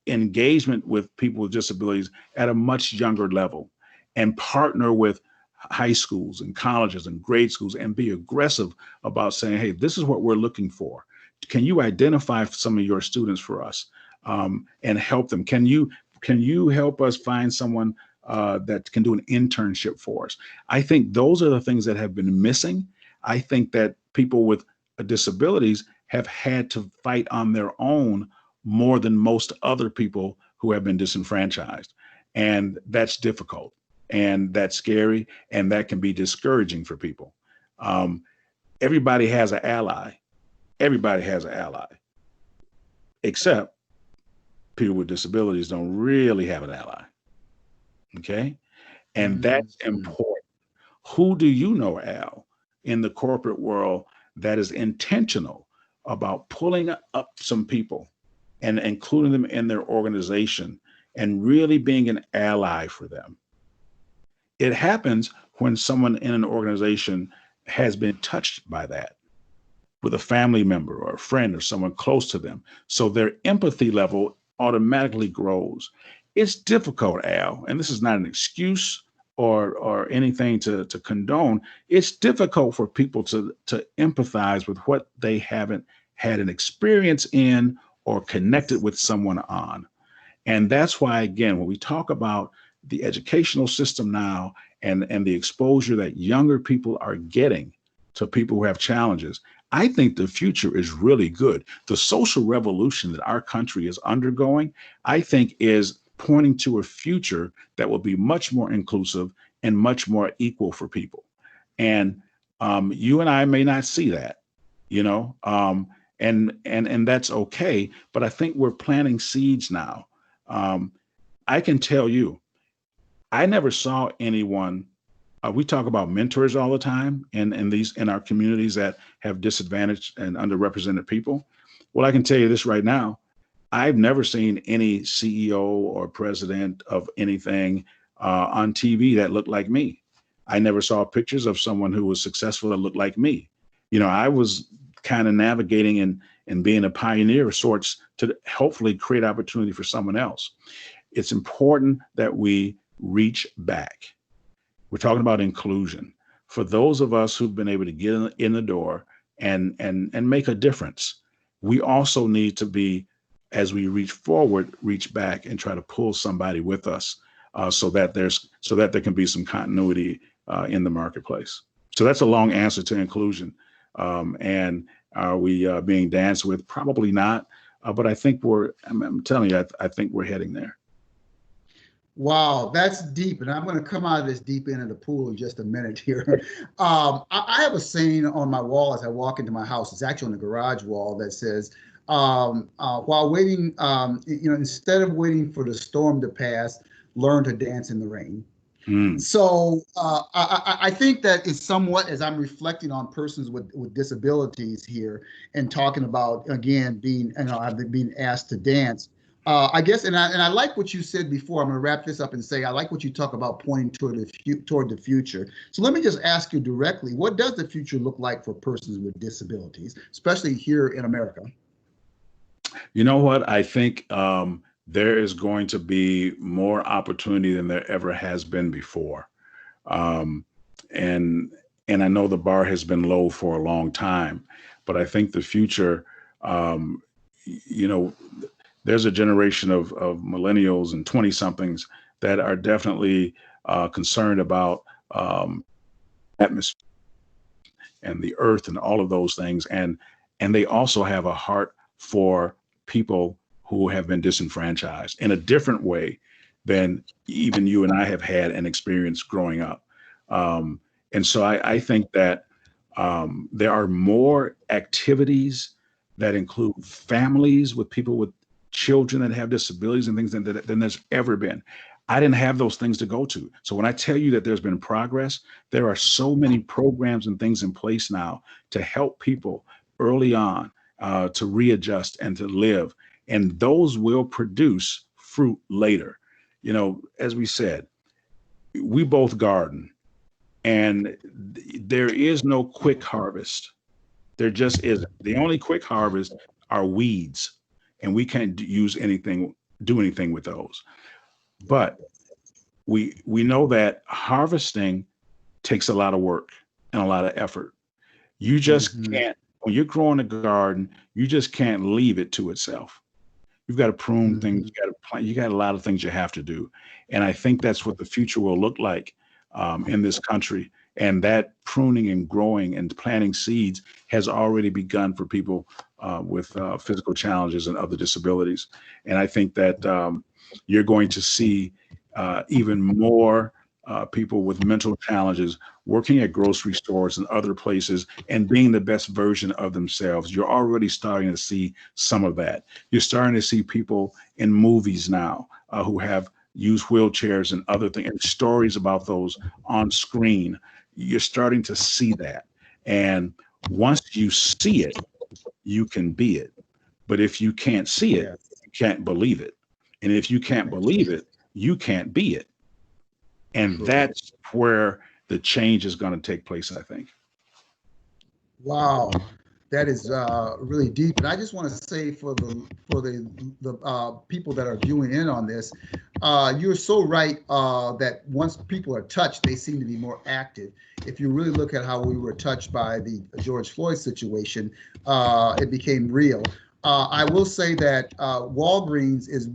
engagement with people with disabilities at a much younger level and partner with high schools and colleges and grade schools and be aggressive about saying, hey, this is what we're looking for. Can you identify some of your students for us and help them? Can you help us find someone that can do an internship for us? I think those are the things that have been missing. I think that people with disabilities have had to fight on their own more than most other people who have been disenfranchised. And that's difficult. And that's scary, and that can be discouraging for people. Everybody has an ally. Everybody has an ally, except people with disabilities don't really have an ally. Okay? And that's important. Who do you know, Al, in the corporate world that is intentional about pulling up some people and including them in their organization and really being an ally for them? It happens when someone in an organization has been touched by that with a family member or a friend or someone close to them. So their empathy level automatically grows. It's difficult, Al, and this is not an excuse or anything to condone. It's difficult for people to empathize with what they haven't had an experience in or connected with someone on. And that's why, again, when we talk about the educational system now and the exposure that younger people are getting to people who have challenges, I think the future is really good. The social revolution that our country is undergoing, I think, is pointing to a future that will be much more inclusive and much more equal for people. And you and I may not see that, and and that's okay. But I think we're planting seeds now. I can tell you, I never saw anyone. We talk about mentors all the time in our communities that have disadvantaged and underrepresented people. Well, I can tell you this right now. I've never seen any CEO or president of anything on TV that looked like me. I never saw pictures of someone who was successful that looked like me. I was kind of navigating and being a pioneer of sorts to hopefully create opportunity for someone else. It's important that we reach back. We're talking about inclusion. For those of us who've been able to get in the door and make a difference, we also need to be, as we reach forward, reach back and try to pull somebody with us, so that there can be some continuity in the marketplace. So that's a long answer to inclusion. And are we being danced with? Probably not. But I think I'm telling you, I think we're heading there. Wow, that's deep. And I'm going to come out of this deep end of the pool in just a minute here. I have a saying on my wall as I walk into my house. It's actually on the garage wall that says, while waiting, instead of waiting for the storm to pass, learn to dance in the rain. So I think that is somewhat, as I'm reflecting on persons with disabilities here and talking about, again, being asked to dance. I guess, and I like what you said before. I'm going to wrap this up and say I like what you talk about pointing toward the future. So let me just ask you directly: what does the future look like for persons with disabilities, especially here in America? You know what? I think there is going to be more opportunity than there ever has been before, and I know the bar has been low for a long time, but I think the future, there's a generation of millennials and 20-somethings that are definitely concerned about atmosphere and the earth and all of those things. And they also have a heart for people who have been disenfranchised in a different way than even you and I have had an experience growing up. And so I think that there are more activities that include families with people with children that have disabilities and things than there's ever been. I didn't have those things to go to. So when I tell you that there's been progress, there are so many programs and things in place now to help people early on to readjust and to live. And those will produce fruit later. As we said, we both garden, and there is no quick harvest. There just isn't. The only quick harvest are weeds, and we can't do anything with those. But we know that harvesting takes a lot of work and a lot of effort. You just can't, when you're growing a garden, you just can't leave it to itself. You've got to prune things, you got to plant, you got a lot of things you have to do. And I think that's what the future will look like in this country. And that pruning and growing and planting seeds has already begun for people with physical challenges and other disabilities. And I think that you're going to see even more people with mental challenges working at grocery stores and other places and being the best version of themselves. You're already starting to see some of that. You're starting to see people in movies now who have used wheelchairs and other things, and stories about those on screen. You're starting to see that. And once you see it, you can be it. But if you can't see it, you can't believe it. And if you can't believe it, you can't be it. And that's where the change is going to take place, I think. Wow, that is really deep. And I just want to say for the people that are viewing in on this, you're so right that once people are touched, they seem to be more active. If you really look at how we were touched by the George Floyd situation, it became real. I will say that Walgreens is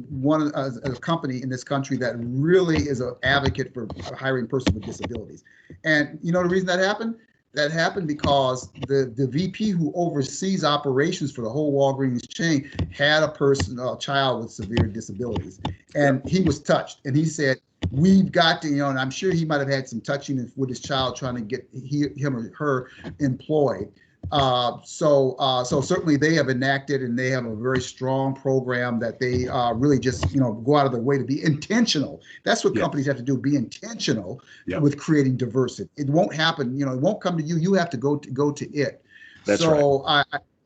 a company in this country that really is an advocate for hiring persons with disabilities. And you know the reason that happened? That happened because the VP who oversees operations for the whole Walgreens chain had a child with severe disabilities. And he was touched. And he said, we've got to, and I'm sure he might have had some touching with his child trying to get him or her employed. So certainly they have enacted, and they have a very strong program that they really just go out of their way to be intentional. That's what Yeah. companies have to do: be intentional Yeah. with creating diversity. It won't happen. It won't come to you. You have to go to it. That's right. So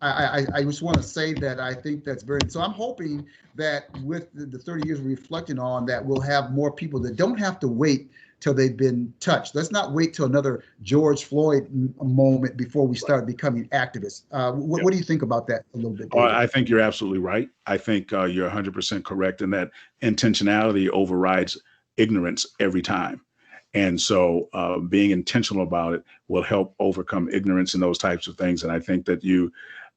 I just want to say that I think that's very. So I'm hoping that with the 30 years we're reflecting on, that we'll have more people that don't have to wait till they've been touched. Let's not wait till another George Floyd moment before we start becoming activists. What do you think about that a little bit, Oh, David? I think you're absolutely right. I think you're 100% correct in that intentionality overrides ignorance every time. And so being intentional about it will help overcome ignorance and those types of things. And I think that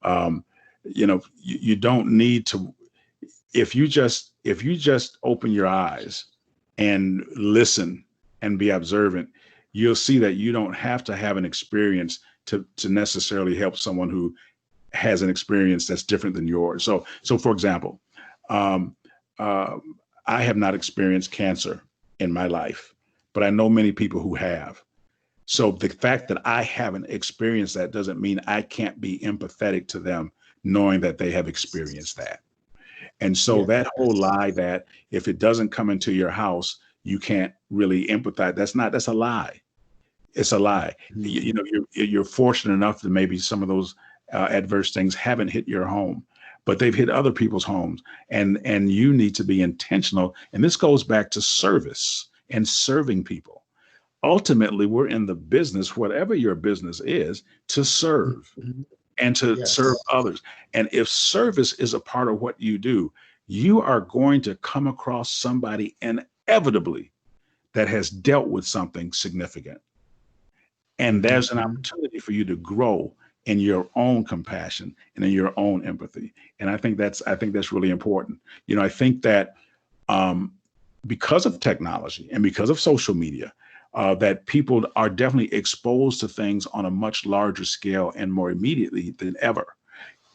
um, you don't need to, if you just open your eyes and listen and be observant, you'll see that you don't have to have an experience to necessarily help someone who has an experience that's different than yours. So for example, um, I have not experienced cancer in my life, but I know many people who have. So the fact that I haven't experienced that doesn't mean I can't be empathetic to them, knowing that they have experienced that. And so that whole lie that if it doesn't come into your house, you can't really empathize. That's a lie. It's a lie. You're fortunate enough that maybe some of those adverse things haven't hit your home, but they've hit other people's homes, and you need to be intentional. And this goes back to service and serving people. Ultimately, we're in the business, whatever your business is, to serve and to serve others. And if service is a part of what you do, you are going to come across somebody inevitably that has dealt with something significant. And there's an opportunity for you to grow in your own compassion and in your own empathy. And I think that's really important. I think that because of technology and because of social media, that people are definitely exposed to things on a much larger scale and more immediately than ever.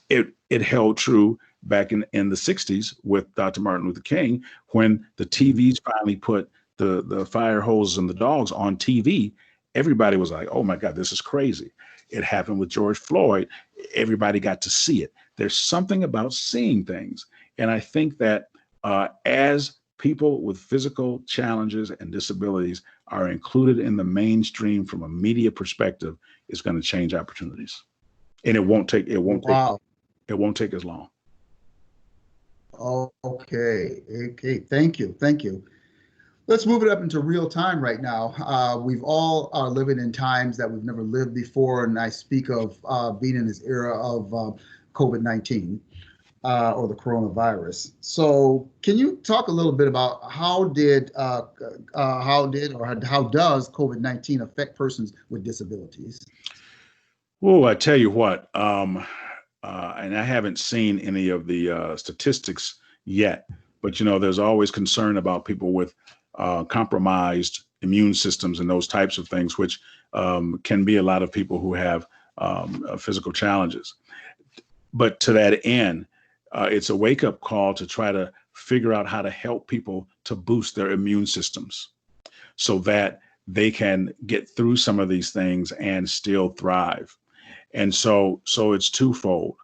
It held true back in the 60s with Dr. Martin Luther King, when the TVs finally put the fire hoses and the dogs on TV. Everybody was like, oh my God, this is crazy. It happened with George Floyd. Everybody got to see it. There's something about seeing things. And I think that as people with physical challenges and disabilities are included in the mainstream from a media perspective, it's going to change opportunities. And it won't take as long. Okay. Thank you. Let's move it up into real time right now. We've all are living in times that we've never lived before, and I speak of being in this era of COVID-19 or the coronavirus. So, can you talk a little bit about how does COVID-19 affect persons with disabilities? Oh, I tell you what, and I haven't seen any of the statistics yet, but there's always concern about people with compromised immune systems and those types of things, which can be a lot of people who have physical challenges. But to that end, it's a wake-up call to try to figure out how to help people to boost their immune systems so that they can get through some of these things and still thrive. And so it's twofold.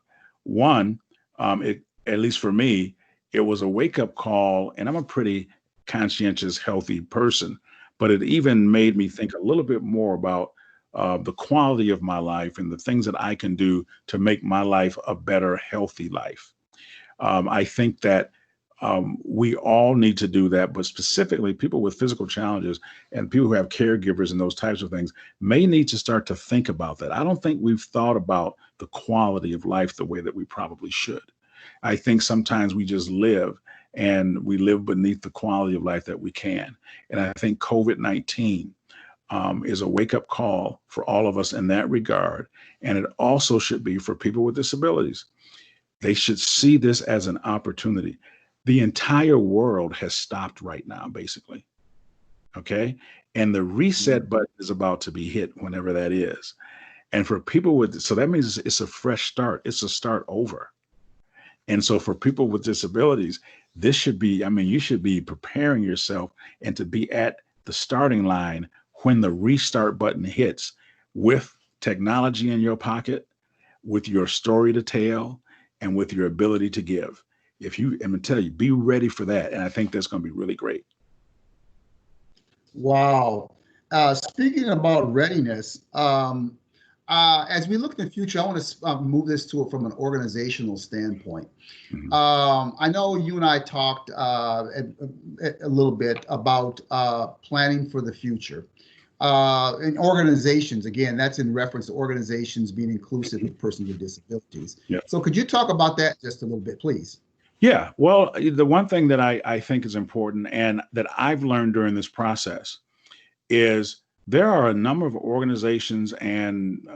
One, at least for me, it was a wake-up call, and I'm a pretty conscientious, healthy person, but it even made me think a little bit more about the quality of my life and the things that I can do to make my life a better, healthy life. I think that we all need to do that, but specifically people with physical challenges and people who have caregivers and those types of things may need to start to think about that. I don't think we've thought about the quality of life the way that we probably should. I think sometimes we just live, and we live beneath the quality of life that we can. And I think COVID-19 is a wake-up call for all of us in that regard. And it also should be for people with disabilities. They should see this as an opportunity. The entire world has stopped right now, basically. Okay. And the reset button is about to be hit whenever that is. And for people so that means it's a fresh start. It's a start over. And so for people with disabilities, this should be, you should be preparing yourself and to be at the starting line when the restart button hits, with technology in your pocket with your story to tell and with your ability to give. I'm gonna tell you, be ready for that. And I think that's going to be really great. Wow. Speaking about readiness, as we look in the future, I want to move this to from an organizational standpoint. Mhm. I know you and I talked a little bit about planning for the future. In organizations, again, that's in reference to organizations being inclusive of persons with disabilities. Yeah. So could you talk about that just a little bit, please? Yeah. Well, the one thing that I think is important and that I've learned during this process is there are a number of organizations and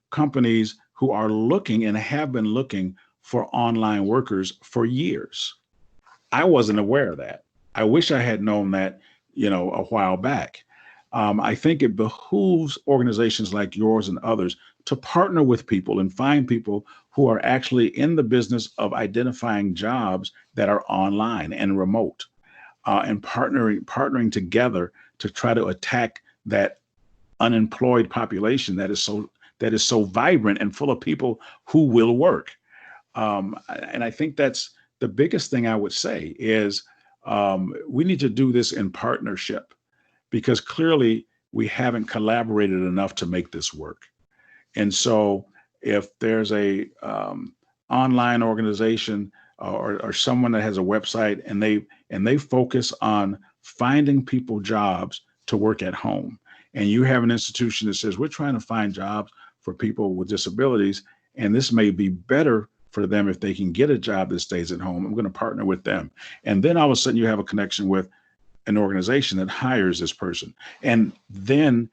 companies who are looking and have been looking for online workers for years. I wasn't aware of that. I wish I had known that, a while back. I think it behooves organizations like yours and others to partner with people and find people who are actually in the business of identifying jobs that are online and remote, and partnering together to try to attack that unemployed population that is so vibrant and full of people who will work. And I think that's the biggest thing I would say is we need to do this in partnership because clearly we haven't collaborated enough to make this work. And so if there's a online organization or someone that has a website and they focus on finding people jobs to work at home, and you have an institution that says we're trying to find jobs for people with disabilities, and this may be better for them if they can get a job that stays at home, I'm going to partner with them. And then all of a sudden you have a connection with an organization that hires this person. And then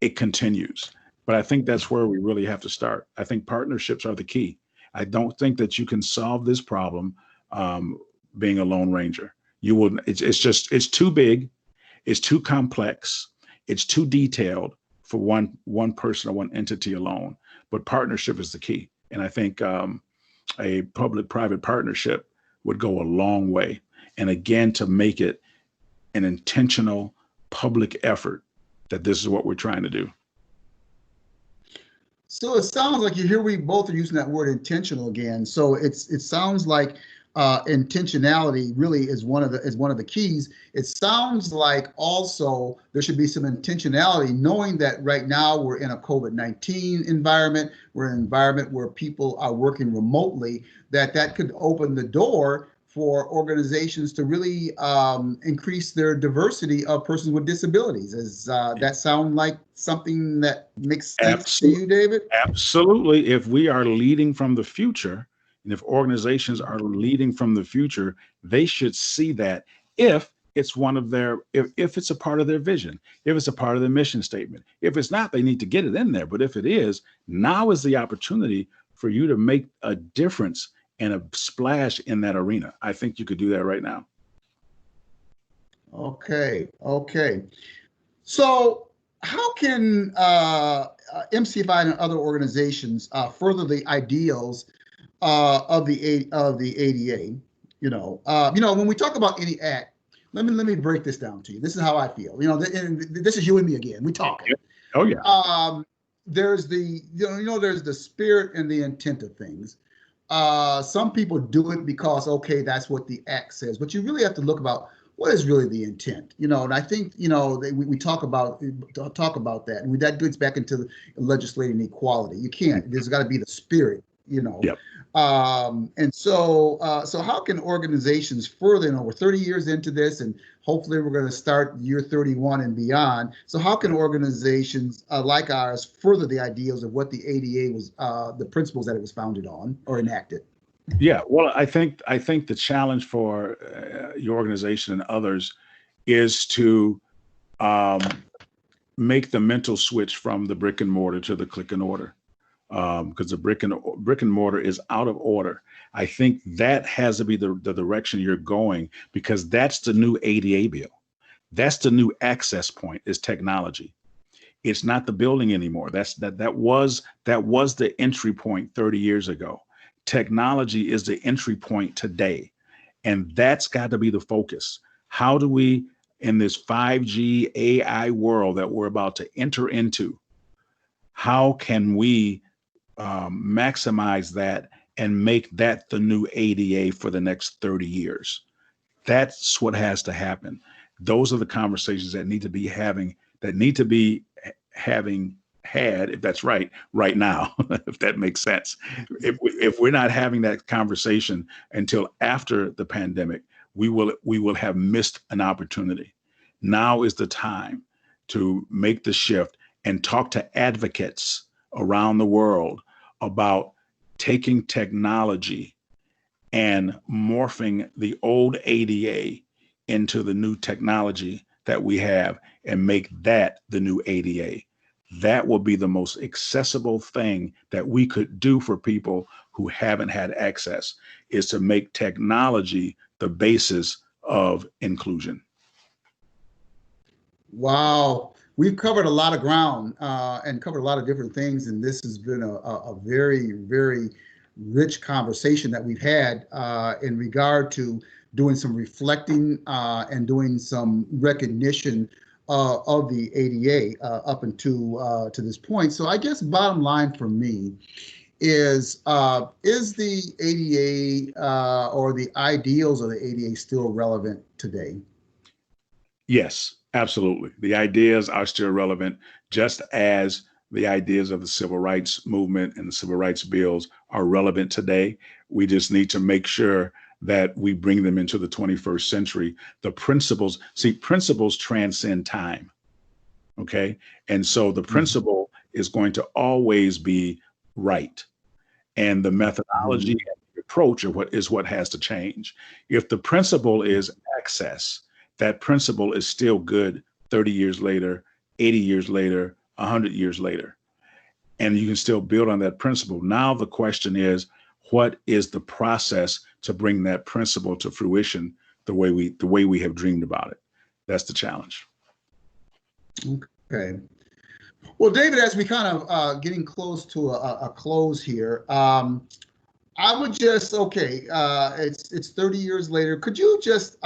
it continues. But I think that's where we really have to start. I think partnerships are the key. I don't think that you can solve this problem being a lone ranger. You will. It's too big. It's too complex. It's too detailed for one person or one entity alone. But partnership is the key. And I think a public-private partnership would go a long way. And again, to make it an intentional public effort that this is what we're trying to do. So it sounds like we both are using that word intentional again. So it sounds like intentionality really is one of the keys. It sounds like also there should be some intentionality, knowing that right now we're in a COVID-19 environment. We're in an environment where people are working remotely. That could open the door for organizations to really increase their diversity of persons with disabilities. Does that sound like something that makes sense to you, David? Absolutely. If we are leading from the future, and if organizations are leading from the future, they should see that if it's if it's a part of their vision, if it's a part of their mission statement. If it's not, they need to get it in there. But if it is, now is the opportunity for you to make a difference and a splash in that arena. I think you could do that right now. Okay. So how can MCFI and other organizations further the ideals of the ADA? When we talk about any act, let me break this down to you. This is how I feel. This is you and me again. We talking. Oh yeah. There's there's the spirit and the intent of things. Some people do it because, okay, that's what the act says, but you really have to look about what is really the intent, and I think, we talk about that, and that gets back into legislating equality. You can't, there's got to be the spirit, Yep. And so how can organizations further, we're 30 years into this, and hopefully we're going to start year 31 and beyond. So how can organizations like ours further the ideals of what the ADA was, the principles that it was founded on or enacted? Yeah, well, I think the challenge for your organization and others is to make the mental switch from the brick and mortar to the click and order. Because the brick and mortar is out of order. I think that has to be the direction you're going, because that's the new ADA bill. That's the new access point, is technology. It's not the building anymore. That was the entry point 30 years ago. Technology is the entry point today, and that's got to be the focus. How do we, in this 5G AI world that we're about to enter into, how can we maximize that and make that the new ADA for the next 30 years. That's what has to happen. Those are the conversations that need to be having had, if that's right now, if that makes sense. If we're not having that conversation until after the pandemic, we will have missed an opportunity. Now is the time to make the shift and talk to advocates around the world about taking technology and morphing the old ADA into the new technology that we have and make that the new ADA. That will be the most accessible thing that we could do for people who haven't had access, is to make technology the basis of inclusion. Wow. We've covered a lot of ground and covered a lot of different things. And this has been a very, very rich conversation that we've had in regard to doing some reflecting and doing some recognition of the ADA up until to this point. So I guess bottom line for me is the ADA or the ideals of the ADA still relevant today? Yes, absolutely. The ideas are still relevant, just as the ideas of the civil rights movement and the civil rights bills are relevant today. We just need to make sure that we bring them into the 21st century. The principles transcend time. Okay. And so the principle is going to always be right. And the methodology and the approach of what has to change. If the principle is access, that principle is still good 30 years later, 80 years later, 100 years later. And you can still build on that principle. Now the question is, what is the process to bring that principle to fruition the way we have dreamed about it? That's the challenge. Okay. Well, David, as we kind of getting close to a close here, I would just, it's 30 years later. Could you just,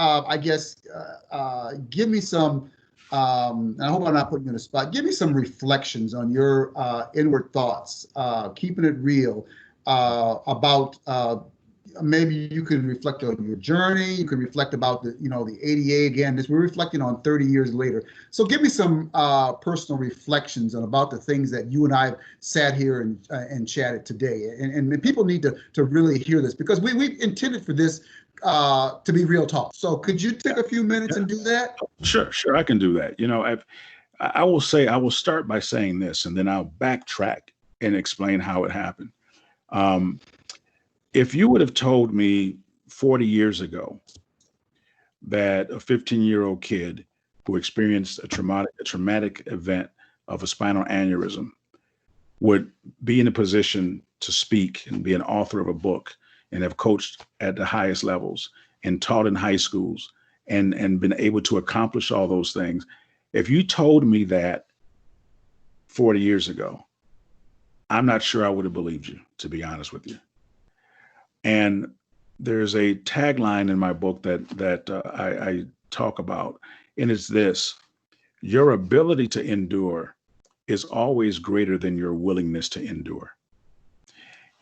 give me some, and I hope I'm not putting you on the spot, give me some reflections on your inward thoughts, keeping it real, about maybe you can reflect on your journey. You can reflect about the ADA again. We're reflecting on 30 years later. So give me some personal reflections on about the things that you and I have sat here and chatted today. And people need to really hear this, because we intended for this to be real talk. So could you take a few minutes and do that? Sure, I can do that. I will start by saying this, and then I'll backtrack and explain how it happened. If you would have told me 40 years ago that a 15-year-old kid who experienced a traumatic event of a spinal aneurysm would be in a position to speak and be an author of a book and have coached at the highest levels and taught in high schools and been able to accomplish all those things. If you told me that 40 years ago, I'm not sure I would have believed you, to be honest with you. And there's a tagline in my book that I talk about, and it's this: your ability to endure is always greater than your willingness to endure.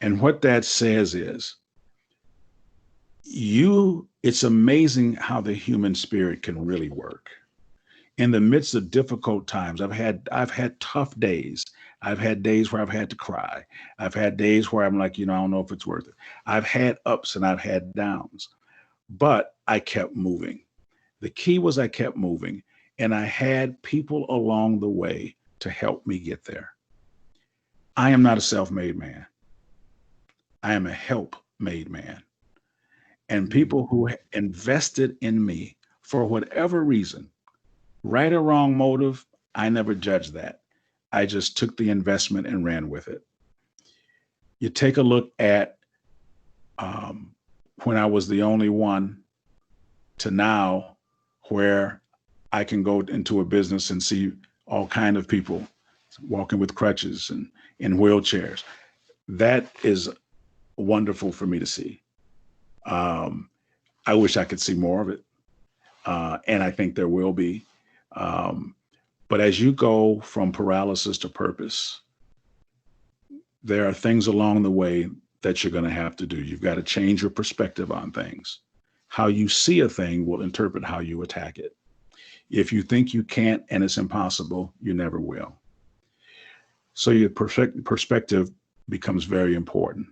And what that says is, it's amazing how the human spirit can really work. In the midst of difficult times, I've had tough days. I've had days where I've had to cry. I've had days where I'm like, I don't know if it's worth it. I've had ups and I've had downs, but I kept moving. The key was I kept moving, and I had people along the way to help me get there. I am not a self-made man. I am a help-made man. And people who invested in me for whatever reason, right or wrong motive, I never judged that. I just took the investment and ran with it. You take a look at when I was the only one to now, where I can go into a business and see all kinds of people walking with crutches and in wheelchairs. That is wonderful for me to see. I wish I could see more of it. And I think there will be. But as you go from paralysis to purpose, there are things along the way that you're going to have to do. You've got to change your perspective on things. How you see a thing will interpret how you attack it. If you think you can't and it's impossible, you never will. So your perspective becomes very important.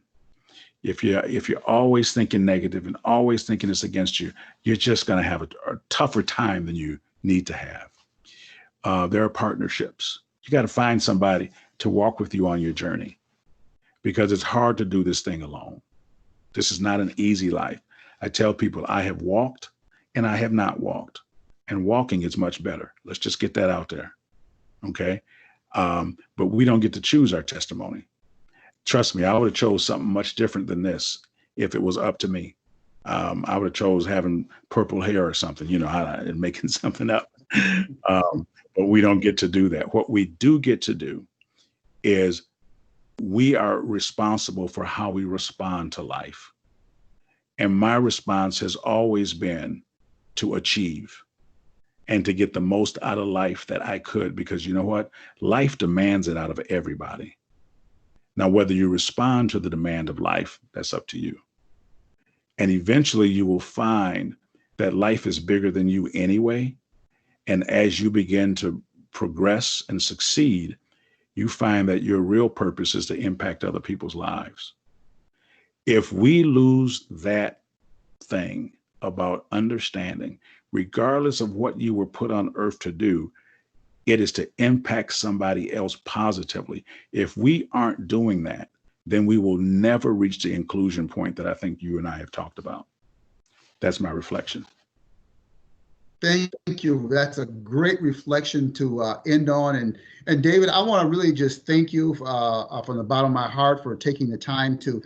If you're always thinking negative and always thinking it's against you, you're just going to have a tougher time than you need to have. There are partnerships. You got to find somebody to walk with you on your journey, because it's hard to do this thing alone. This is not an easy life. I tell people I have walked and I have not walked, and walking is much better. Let's just get that out there. Okay. But we don't get to choose our testimony. Trust me, I would have chose something much different than this if it was up to me. I would have chose having purple hair or something, and making something up. But we don't get to do that. What we do get to do is we are responsible for how we respond to life. And my response has always been to achieve and to get the most out of life that I could, because you know what? Life demands it out of everybody. Now, whether you respond to the demand of life, that's up to you. And eventually you will find that life is bigger than you anyway. And as you begin to progress and succeed, you find that your real purpose is to impact other people's lives. If we lose that thing about understanding, regardless of what you were put on earth to do, it is to impact somebody else positively. If we aren't doing that, then we will never reach the inclusion point that I think you and I have talked about. That's my reflection. Thank you. That's a great reflection to end on. And David, I want to really just thank you from the bottom of my heart for taking the time to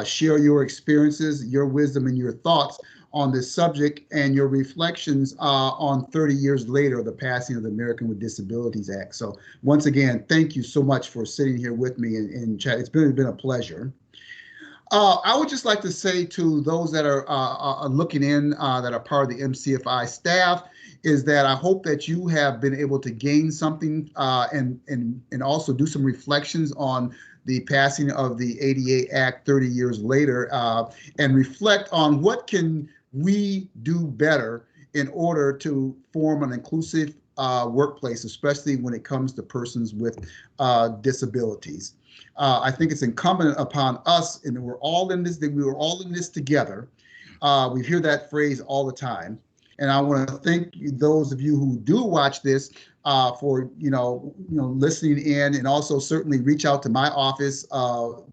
share your experiences, your wisdom, and your thoughts on this subject, and your reflections on 30 years later, the passing of the American with Disabilities Act. So once again, thank you so much for sitting here with me and chat. It's been a pleasure. I would just like to say to those that are looking in, that are part of the MCFI staff, is that I hope that you have been able to gain something and also do some reflections on the passing of the ADA Act 30 years later, and reflect on what can we do better in order to form an inclusive workplace, especially when it comes to persons with disabilities. I think it's incumbent upon us, and we're all in this, that we were all in this together. We hear that phrase all the time. And I want to thank those of you who do watch this for listening in, and also certainly reach out to my office of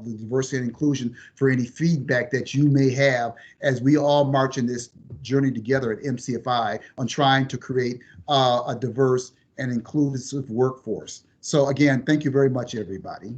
the diversity and inclusion for any feedback that you may have as we all march in this journey together at MCFI on trying to create a diverse and inclusive workforce. So again, thank you very much, everybody.